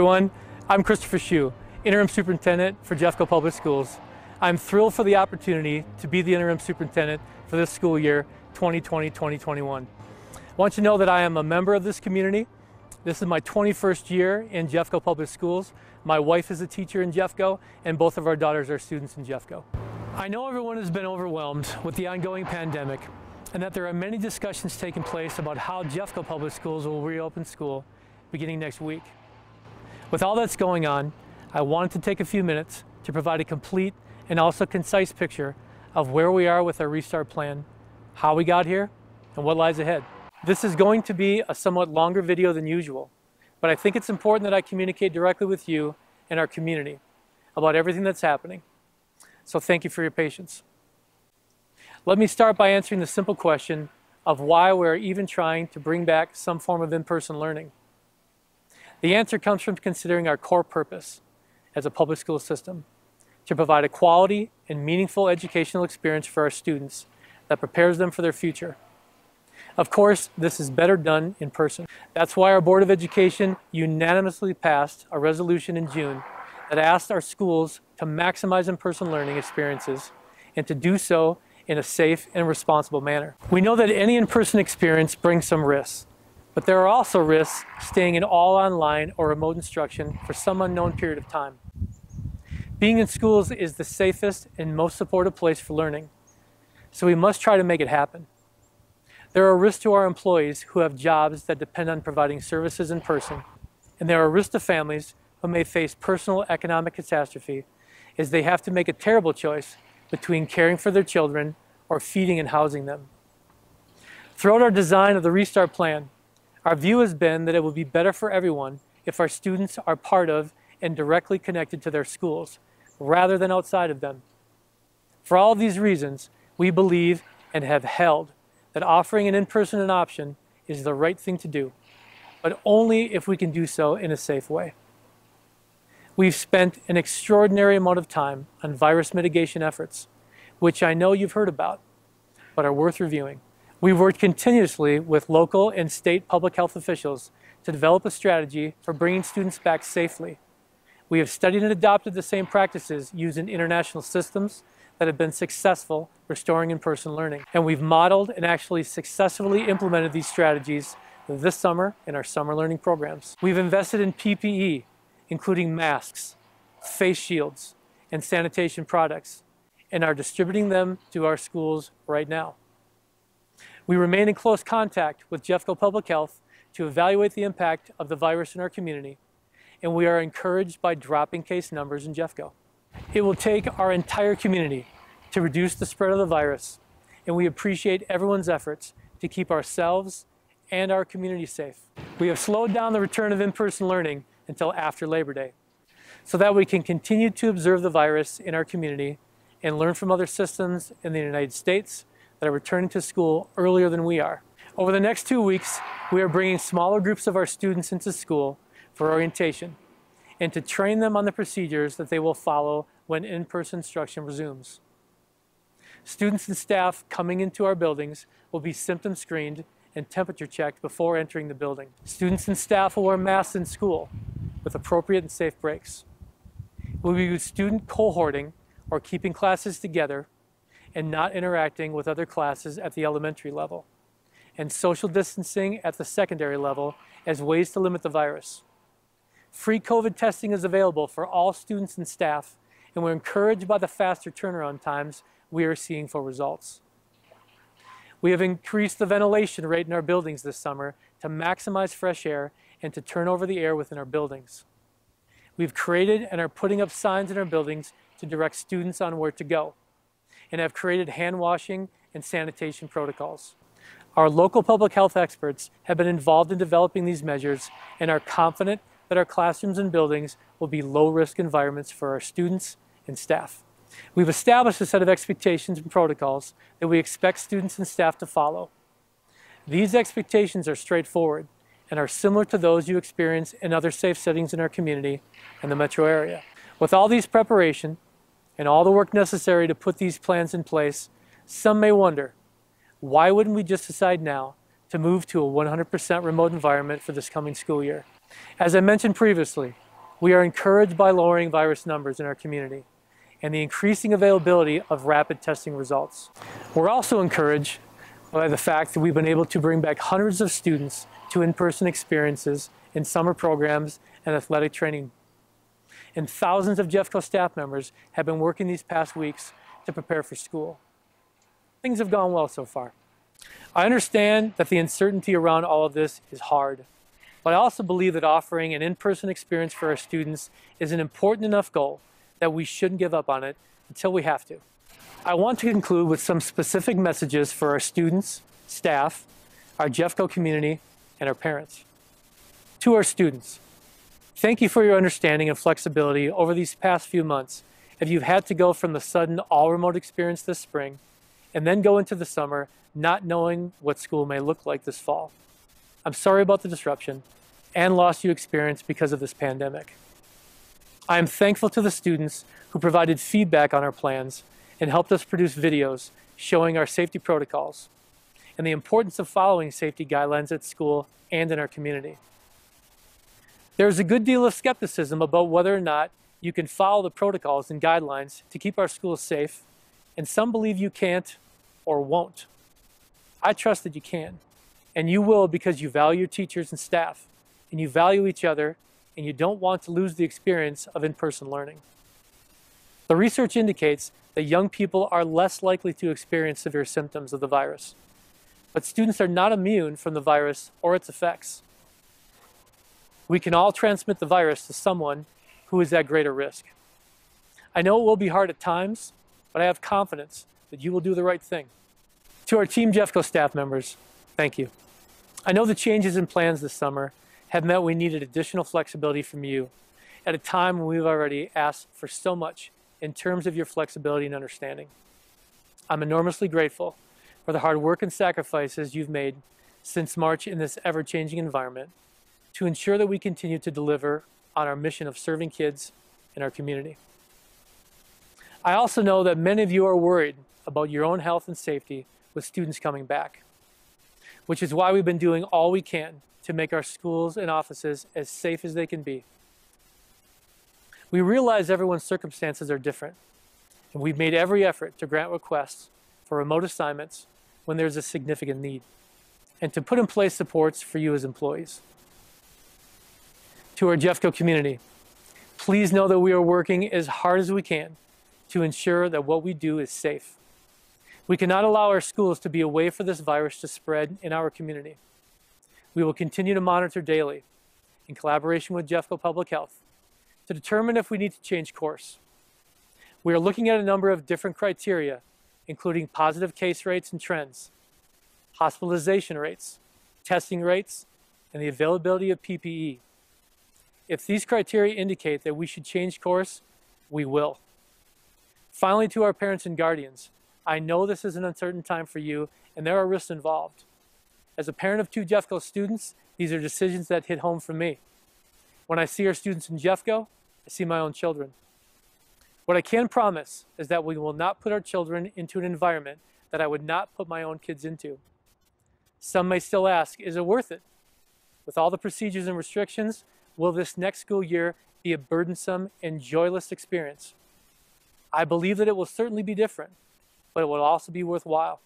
everyone. I'm Kristopher Schuh, Interim Superintendent for Jeffco Public Schools. I'm thrilled for the opportunity to be the Interim Superintendent for this school year, 2020-2021. I want you to know that I am a member of this community. This is my 21st year in Jeffco Public Schools. My wife is a teacher in Jeffco, and both of our daughters are students in Jeffco. I know everyone has been overwhelmed with the ongoing pandemic, and that there are many discussions taking place about how Jeffco Public Schools will reopen school beginning next week. With all that's going on, I wanted to take a few minutes to provide a complete and also concise picture of where we are with our restart plan, how we got here, and what lies ahead. This is going to be a somewhat longer video than usual, but I think it's important that I communicate directly with you and our community about everything that's happening. So thank you for your patience. Let me start by answering the simple question of why we're even trying to bring back some form of in-person learning. The answer comes from considering our core purpose as a public school system, to provide a quality and meaningful educational experience for our students that prepares them for their future. Of course, this is better done in person. That's why our Board of Education unanimously passed a resolution in June that asked our schools to maximize in-person learning experiences and to do so in a safe and responsible manner. We know that any in-person experience brings some risks, but there are also risks staying in all online or remote instruction for some unknown period of time. Being in schools is the safest and most supportive place for learning, so we must try to make it happen. There are risks to our employees who have jobs that depend on providing services in person, and there are risks to families who may face personal economic catastrophe as they have to make a terrible choice between caring for their children or feeding and housing them. Throughout our design of the Restart Plan, our view has been that it will be better for everyone if our students are part of and directly connected to their schools, rather than outside of them. For all of these reasons, we believe and have held that offering an in-person option is the right thing to do, but only if we can do so in a safe way. We've spent an extraordinary amount of time on virus mitigation efforts, which I know you've heard about, but are worth reviewing. We've worked continuously with local and state public health officials to develop a strategy for bringing students back safely. We have studied and adopted the same practices used in international systems that have been successful restoring in-person learning. And we've modeled and actually successfully implemented these strategies this summer in our summer learning programs. We've invested in PPE, including masks, face shields, and sanitation products, and are distributing them to our schools right now. We remain in close contact with Jeffco Public Health to evaluate the impact of the virus in our community, and we are encouraged by dropping case numbers in Jeffco. It will take our entire community to reduce the spread of the virus, and we appreciate everyone's efforts to keep ourselves and our community safe. We have slowed down the return of in-person learning until after Labor Day, so that we can continue to observe the virus in our community and learn from other systems in the United States that are returning to school earlier than we are. Over the next 2 weeks, we are bringing smaller groups of our students into school for orientation and to train them on the procedures that they will follow when in-person instruction resumes. Students and staff coming into our buildings will be symptom screened and temperature checked before entering the building. Students and staff will wear masks in school with appropriate and safe breaks. We will use student cohorting or keeping classes together and not interacting with other classes at the elementary level, and social distancing at the secondary level as ways to limit the virus. Free COVID testing is available for all students and staff, and we're encouraged by the faster turnaround times we are seeing for results. We have increased the ventilation rate in our buildings this summer to maximize fresh air and to turn over the air within our buildings. We've created and are putting up signs in our buildings to direct students on where to go, and have created hand washing and sanitation protocols. Our local public health experts have been involved in developing these measures and are confident that our classrooms and buildings will be low-risk environments for our students and staff. We've established a set of expectations and protocols that we expect students and staff to follow. These expectations are straightforward and are similar to those you experience in other safe settings in our community and the metro area. With all these preparation and all the work necessary to put these plans in place, some may wonder, why wouldn't we just decide now to move to a 100% remote environment for this coming school year? As I mentioned previously, We are encouraged by lowering virus numbers in our community and the increasing availability of rapid testing results. We're also encouraged by the fact that we've been able to bring back hundreds of students to in-person experiences in summer programs and athletic training. And thousands of Jeffco staff members have been working these past weeks to prepare for school. Things have gone well so far. I understand that the uncertainty around all of this is hard, but I also believe that offering an in-person experience for our students is an important enough goal that we shouldn't give up on it until we have to. I want to conclude with some specific messages for our students, staff, our Jeffco community, and our parents. To our students, thank you for your understanding and flexibility over these past few months if you've had to go from the sudden all-remote experience this spring and then go into the summer not knowing what school may look like this fall. I'm sorry about the disruption and loss you experienced because of this pandemic. I am thankful to the students who provided feedback on our plans and helped us produce videos showing our safety protocols and the importance of following safety guidelines at school and in our community. There is a good deal of skepticism about whether or not you can follow the protocols and guidelines to keep our schools safe, and some believe you can't or won't. I trust that you can, and you will because you value your teachers and staff, and you value each other, and you don't want to lose the experience of in-person learning. The research indicates that young people are less likely to experience severe symptoms of the virus, but students are not immune from the virus or its effects. We can all transmit the virus to someone who is at greater risk. I know it will be hard at times, but I have confidence that you will do the right thing. To our Team Jeffco staff members, thank you. I know the changes in plans this summer have meant we needed additional flexibility from you at a time when we've already asked for so much in terms of your flexibility and understanding. I'm enormously grateful for the hard work and sacrifices you've made since March in this ever-changing environment to ensure that we continue to deliver on our mission of serving kids in our community. I also know that many of you are worried about your own health and safety with students coming back, which is why we've been doing all we can to make our schools and offices as safe as they can be. We realize everyone's circumstances are different, and we've made every effort to grant requests for remote assignments when there's a significant need, and to put in place supports for you as employees. To our Jeffco community, please know that we are working as hard as we can to ensure that what we do is safe. We cannot allow our schools to be a way for this virus to spread in our community. We will continue to monitor daily, in collaboration with Jeffco Public Health, to determine if we need to change course. We are looking at a number of different criteria, including positive case rates and trends, hospitalization rates, testing rates, and the availability of PPE. If these criteria indicate that we should change course, we will. Finally, to our parents and guardians, I know this is an uncertain time for you and there are risks involved. As a parent of 2 Jeffco students, these are decisions that hit home for me. When I see our students in Jeffco, I see my own children. What I can promise is that we will not put our children into an environment that I would not put my own kids into. Some may still ask, is it worth it? With all the procedures and restrictions, will this next school year be a burdensome and joyless experience? I believe that it will certainly be different, but it will also be worthwhile.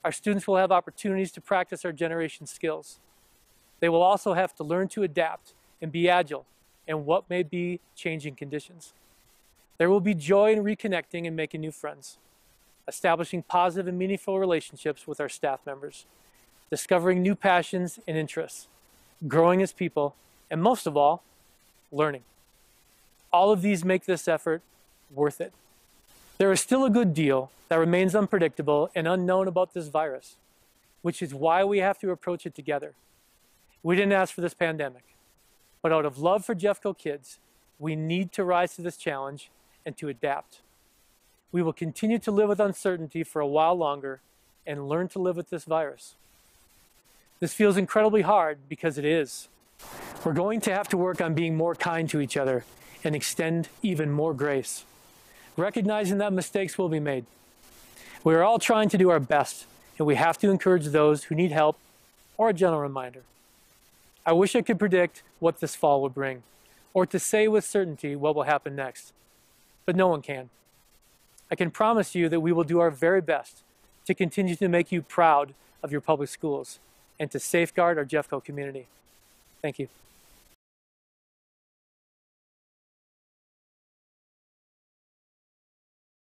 Our students will have opportunities to practice our generation's skills. They will also have to learn to adapt and be agile in what may be changing conditions. There will be joy in reconnecting and making new friends, establishing positive and meaningful relationships with our staff members, discovering new passions and interests, growing as people, and most of all, learning. All of these make this effort worth it. There is still a good deal that remains unpredictable and unknown about this virus, which is why we have to approach it together. We didn't ask for this pandemic, but out of love for Jeffco kids, we need to rise to this challenge and to adapt. We will continue to live with uncertainty for a while longer and learn to live with this virus. This feels incredibly hard because it is. We're going to have to work on being more kind to each other and extend even more grace, recognizing that mistakes will be made. We are all trying to do our best, and we have to encourage those who need help or a gentle reminder. I wish I could predict what this fall would bring, or to say with certainty what will happen next, but no one can. I can promise you that we will do our very best to continue to make you proud of your public schools and to safeguard our Jeffco community. Thank you.